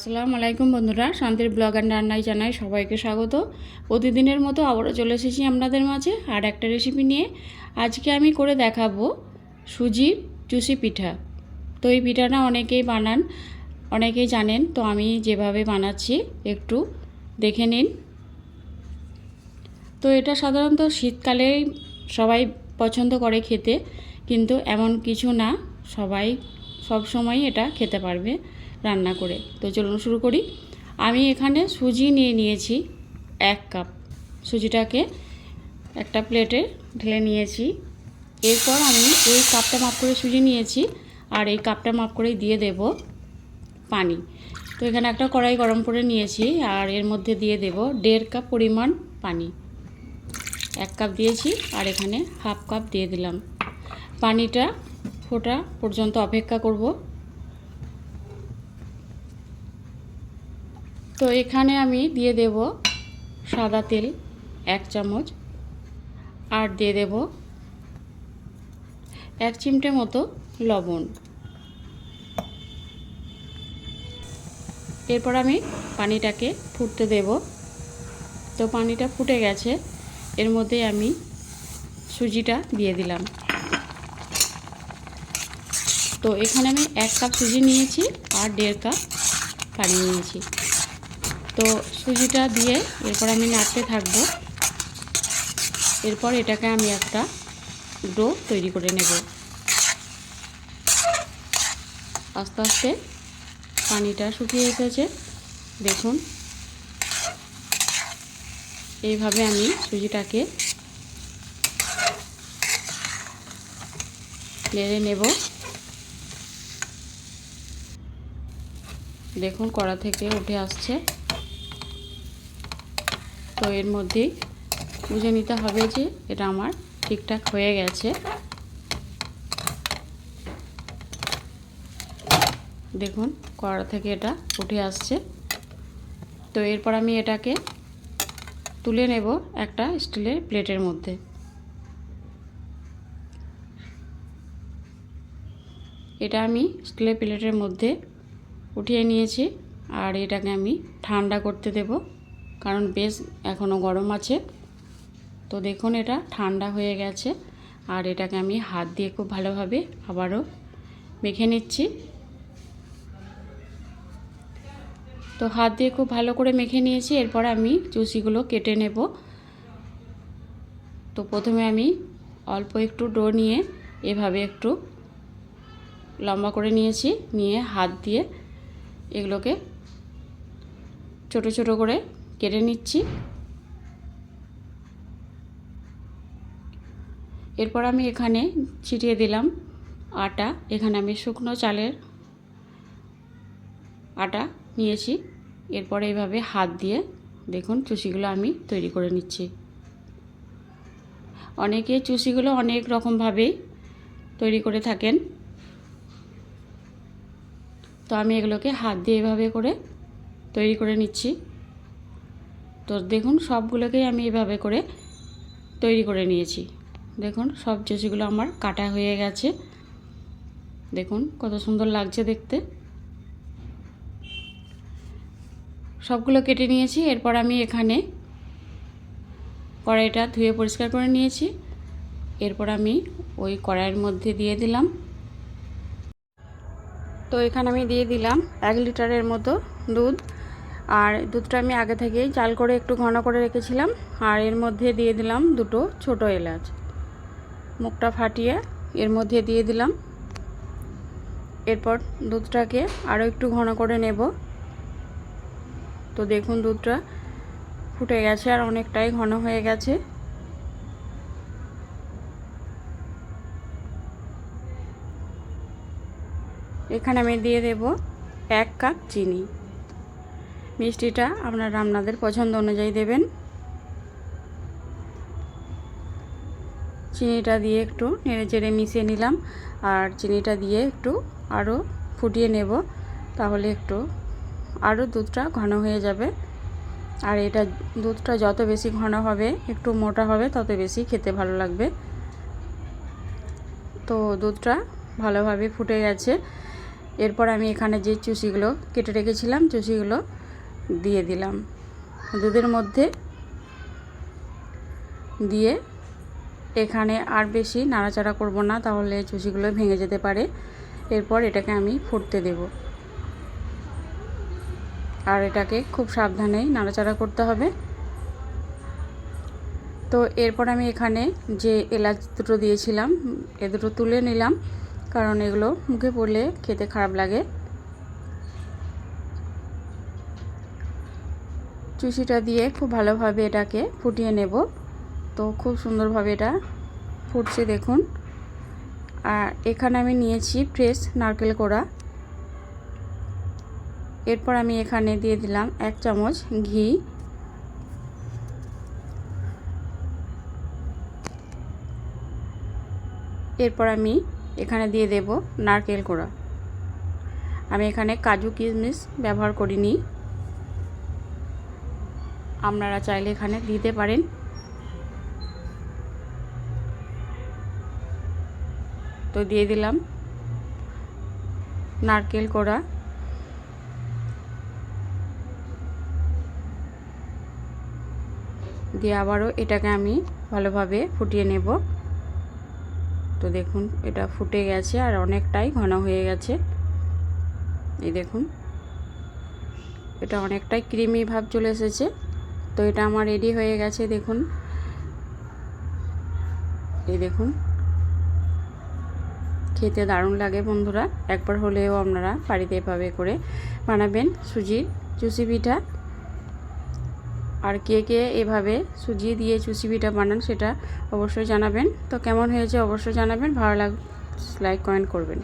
আসসালামু আলাইকুম বন্ধুরা, শান্তির ব্লগ অ্যান্ড রান্নায় জানাই সবাইকে স্বাগত। প্রতিদিনের মতো আবারও চলে এসেছি আপনাদের মাঝে আর একটা রেসিপি নিয়ে। আজকে আমি করে দেখাবো সুজির চুষি পিঠা। তো এই পিঠাটা অনেকেই বানান, অনেকেই জানেন, তো আমি যেভাবে বানাচ্ছি একটু দেখে নিন। তো এটা সাধারণত শীতকালেই সবাই পছন্দ করে খেতে, কিন্তু এমন কিছু না, সবাই সব সময় এটা খেতে পারবে রান্না করে। তো চলুন শুরু করি। আমি এখানে সুজি নিয়েছি 1 কাপ। সুজিটাকে একটা প্লেটে ঢেলে নিয়েছি। এরপর আমি এই কাপটা মাপ করে সুজি নিয়েছি আর এই কাপটা মাপ করেই দিয়ে দেব পানি। তো এখানে একটা কড়াই গরম করে নিয়েছি আর এর মধ্যে দিয়ে দেব 1.5 কাপ পরিমাণ পানি। 1 কাপ দিয়েছি আর এখানে হাফ কাপ দিয়ে দিলাম। পানিটা ফোটা পর্যন্ত অপেক্ষা করব। তো এখানে আমি দিয়ে দেব সাদা তেল 1 চামচ আর দিয়ে দেব 1 চিমটে মতো লবণ। এরপর আমি পানিটাকে ফুটতে দেব। তো পানিটা ফুটে গেছে, এর মধ্যে আমি সুজিটা দিয়ে দিলাম। তো এখানে আমি 1 কাপ সুজি নিয়েছি আর 1.5 কাপ পানি নিয়েছি। তো সুজিটা দিয়ে এরপর আমি নাড়তে থাকবো। এরপর এটাকে আমি একটা ডো তৈরি করে নেব। আস্তে আস্তে পানিটা শুকিয়ে এসেছে, দেখুন। এইভাবে আমি সুজিটাকে নেড়ে নেব। দেখুন কড়া থেকে উঠে আসছে। তো এর মধ্যেই বুঝে নিতে হবে যে এটা আমার ঠিকঠাক হয়ে গেছে। দেখুন কড়া থেকে এটা উঠে আসছে। তো এরপর আমি এটাকে তুলে নেব একটা স্টিলের প্লেটের মধ্যে। এটা আমি স্টিলের প্লেটের মধ্যে উঠিয়ে নিয়েছি আর এটাকে আমি ঠান্ডা করতে দেব, কারণ বেশ এখনও গরম আছে। তো দেখুন এটা ঠান্ডা হয়ে গেছে আর এটাকে আমি হাত দিয়ে খুব ভালোভাবে আবারও মেখে নিচ্ছি। তো হাত দিয়ে খুব ভালো করে মেখে নিয়েছি। এরপর আমি চুষিগুলো কেটে নেব। তো প্রথমে আমি অল্প একটু ডো নিয়ে এভাবে একটু লম্বা করে নিয়েছি, নিয়ে হাত দিয়ে এগুলোকে ছোট ছোট করে কেটে নিচ্ছি। এরপর আমি এখানে ছিটিয়ে দিলাম আটা। এখানে আমি শুকনো চালের আটা নিয়েছি। এরপর এইভাবে হাত দিয়ে দেখুন চুষিগুলো আমি তৈরি করে নিচ্ছি। অনেকে চুষিগুলো অনেক রকমভাবেই তৈরি করে থাকেন, তো আমি এগুলোকে হাত দিয়ে এভাবে করে তৈরি করে নিচ্ছি। তো দেখুন সবগুলোকেই আমি এভাবে করে তৈরি করে নিয়েছি। দেখুন সব চুষিগুলো আমার কাটা হয়ে গেছে। দেখুন কত সুন্দর লাগছে দেখতে। সবগুলো কেটে নিয়েছি। এরপর আমি এখানে কড়াইটা ধুয়ে পরিষ্কার করে নিয়েছি। এরপর আমি ওই কড়াইয়ের মধ্যে দিয়ে দিলাম। তো এখানে আমি দিয়ে দিলাম 1 লিটারের মতো দুধ। আর দুধটা আমি আগে থেকেই জাল করে একটু ঘন করে রেখেছিলাম। আর এর মধ্যে দিয়ে দিলাম 2টো ছোটো এলাচ, মুখটা ফাটিয়ে এর মধ্যে দিয়ে দিলাম। এরপর দুধটাকে আরও একটু ঘন করে নেব। তো দেখুন দুধটা ফুটে গেছে আর অনেকটাই ঘন হয়ে গেছে। এখানে আমি দিয়ে দেব 1 কাপ চিনি। মিষ্টিটা আপনার আপনাদের পছন্দ অনুযায়ী দেবেন। চিনিটা দিয়ে একটু নেড়ে চেড়ে মিশিয়ে নিলাম আর চিনিটা দিয়ে একটু আরও ফুটিয়ে নেব, তাহলে একটু আরও দুধটা ঘন হয়ে যাবে। আর এটা দুধটা যত বেশি ঘন হবে, একটু মোটা হবে, তত বেশি খেতে ভালো লাগবে। তো দুধটা ভালোভাবে ফুটে গেছে। এরপর আমি এখানে যে চুষিগুলো কেটে রেখেছিলাম চুষিগুলো দিয়ে দিলাম দুধের মধ্যে দিয়ে এখানে আর বেশি নাড়াচাড়া করব না, তাহলে চুষিগুলো ভেঙে যেতে পারে। এরপর এটাকে আমি ফুটতে দেব, আর এটাকে খুব সাবধানে নাড়াচাড়া করতে হবে। তো এরপর আমি এখানে যে এলাচ দুটো দিয়েছিলাম এ দুটো তুলে নিলাম, কারণ এগুলো মুখে পড়লে খেতে খারাপ লাগে। চুষিটা দিয়ে খুব ভালোভাবে এটাকে ফুটিয়ে নেব। তো খুব সুন্দরভাবে এটা ফুটছে দেখুন। আর এখানে আমি নিয়েছি ফ্রেশ নারকেল কোড়া। এরপর আমি এখানে দিয়ে দিলাম 1 চামচ ঘি। এরপর আমি এখানে দিয়ে দেব নারকেল কোড়া। আমি এখানে কাজু কিশমিশ ব্যবহার করিনি, আপনারা চাইলে এখানে দিতে পারেন। তো দিয়ে দিলাম নারকেল কোড়া। দিয়ে আবারও এটাকে আমি ভালোভাবে ফুটিয়ে নেব। তো দেখুন এটা ফুটে গেছে আর অনেকটাই ঘন হয়ে গেছে। এই দেখুন এটা অনেকটাই ক্রিমি ভাব চলে এসেছে। তো এটা আমার রেডি হয়ে গেছে দেখুন। এই দেখুন খেতে দারুণ লাগে বন্ধুরা, একবার হলেও আপনারা বাড়িতে এভাবে করে বানাবেন সুজির চুষি পিঠা। আর কে কে এভাবে সুজি দিয়ে চুষি পিঠা বানান সেটা অবশ্যই জানাবেন। তো কেমন হয়েছে অবশ্যই জানাবেন, ভালো লাইক কমেন্ট করবেন।